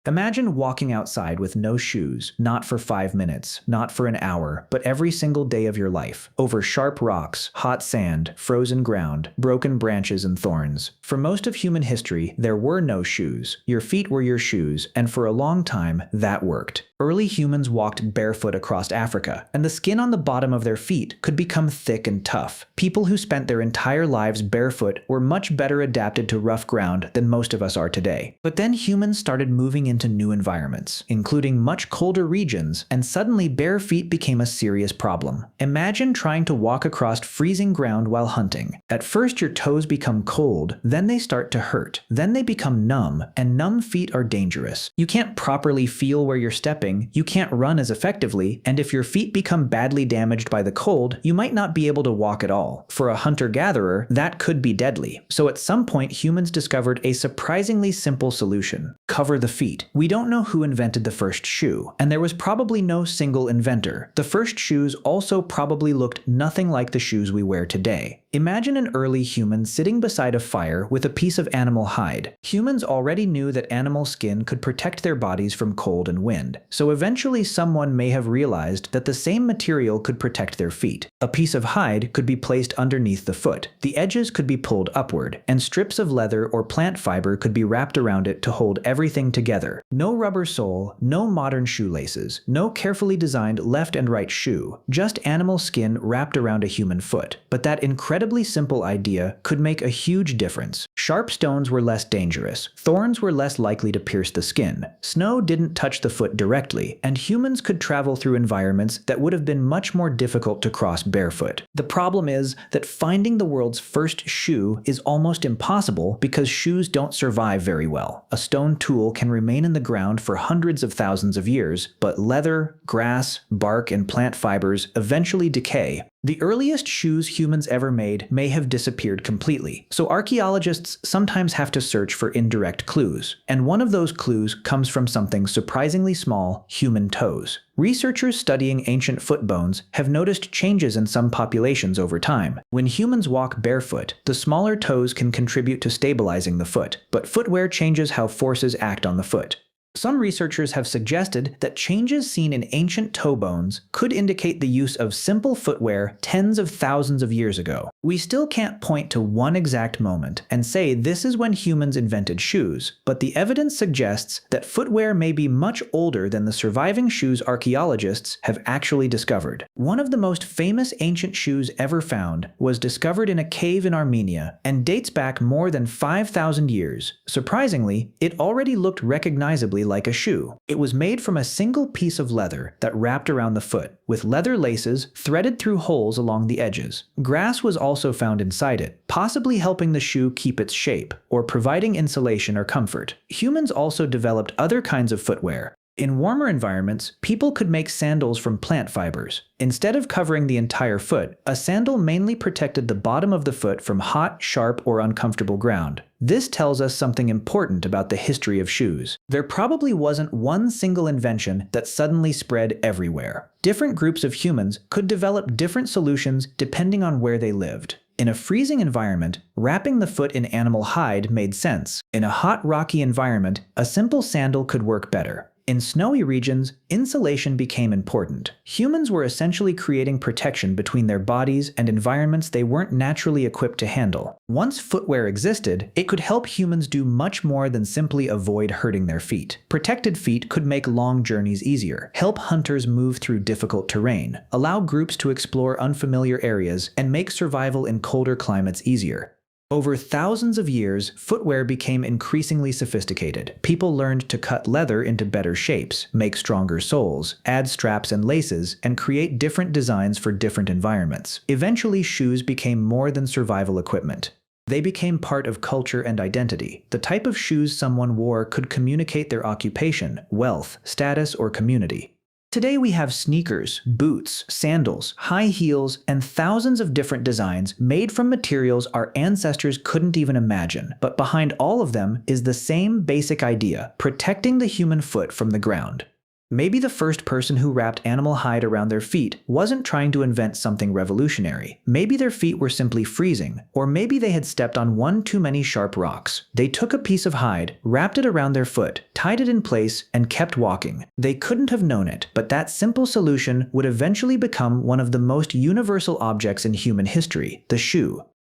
Imagine walking outside with no shoes, not for 5 minutes, not for an hour, but every single day of your life, over sharp rocks, hot sand, frozen ground, broken branches and thorns. For most of human history, there were no shoes. Your feet were your shoes, and for a long time, that worked. Early humans walked barefoot across Africa, and the skin on the bottom of their feet could become thick and tough. People who spent their entire lives barefoot were much better adapted to rough ground than most of us are today. But then humans started moving into new environments, including much colder regions, and suddenly bare feet became a serious problem. Imagine trying to walk across freezing ground while hunting. At first your toes become cold, then they start to hurt, then they become numb, and numb feet are dangerous. You can't properly feel where you're stepping, you can't run as effectively, and if your feet become badly damaged by the cold, you might not be able to walk at all. For a hunter-gatherer, that could be deadly. So at some point humans discovered a surprisingly simple solution: cover the feet. We don't know who invented the first shoe, and there was probably no single inventor. The first shoes also probably looked nothing like the shoes we wear today. Imagine an early human sitting beside a fire with a piece of animal hide. Humans already knew that animal skin could protect their bodies from cold and wind, so eventually someone may have realized that the same material could protect their feet. A piece of hide could be placed underneath the foot, the edges could be pulled upward, and strips of leather or plant fiber could be wrapped around it to hold everything together. No rubber sole, no modern shoelaces, no carefully designed left and right shoe, just animal skin wrapped around a human foot. But that incredibly simple idea could make a huge difference. Sharp stones were less dangerous, thorns were less likely to pierce the skin, snow didn't touch the foot directly, and humans could travel through environments that would have been much more difficult to cross barefoot. The problem is that finding the world's first shoe is almost impossible because shoes don't survive very well. A stone tool can remain in the ground for hundreds of thousands of years, but leather, grass, bark, and plant fibers eventually decay. The earliest shoes humans ever made may have disappeared completely, so archaeologists sometimes have to search for indirect clues, and one of those clues comes from something surprisingly small: human toes. Researchers studying ancient foot bones have noticed changes in some populations over time. When humans walk barefoot, the smaller toes can contribute to stabilizing the foot, but footwear changes how forces act on the foot. Some researchers have suggested that changes seen in ancient toe bones could indicate the use of simple footwear tens of thousands of years ago. We still can't point to one exact moment and say this is when humans invented shoes, but the evidence suggests that footwear may be much older than the surviving shoes archaeologists have actually discovered. One of the most famous ancient shoes ever found was discovered in a cave in Armenia and dates back more than 5,000 years. Surprisingly, it already looked recognizably like a shoe. It was made from a single piece of leather that wrapped around the foot, with leather laces threaded through holes along the edges. Grass was also found inside it, possibly helping the shoe keep its shape, or providing insulation or comfort. Humans also developed other kinds of footwear. In warmer environments, people could make sandals from plant fibers. Instead of covering the entire foot, a sandal mainly protected the bottom of the foot from hot, sharp, or uncomfortable ground. This tells us something important about the history of shoes. There probably wasn't one single invention that suddenly spread everywhere. Different groups of humans could develop different solutions depending on where they lived. In a freezing environment, wrapping the foot in animal hide made sense. In a hot, rocky environment, a simple sandal could work better. In snowy regions, insulation became important. Humans were essentially creating protection between their bodies and environments they weren't naturally equipped to handle. Once footwear existed, it could help humans do much more than simply avoid hurting their feet. Protected feet could make long journeys easier, help hunters move through difficult terrain, allow groups to explore unfamiliar areas, and make survival in colder climates easier. Over thousands of years, footwear became increasingly sophisticated. People learned to cut leather into better shapes, make stronger soles, add straps and laces, and create different designs for different environments. Eventually, shoes became more than survival equipment. They became part of culture and identity. The type of shoes someone wore could communicate their occupation, wealth, status, or community. Today we have sneakers, boots, sandals, high heels, and thousands of different designs made from materials our ancestors couldn't even imagine. But behind all of them is the same basic idea: protecting the human foot from the ground. Maybe the first person who wrapped animal hide around their feet wasn't trying to invent something revolutionary. Maybe their feet were simply freezing, or maybe they had stepped on one too many sharp rocks. They took a piece of hide, wrapped it around their foot, tied it in place, and kept walking. They couldn't have known it, but that simple solution would eventually become one of the most universal objects in human history, the shoe.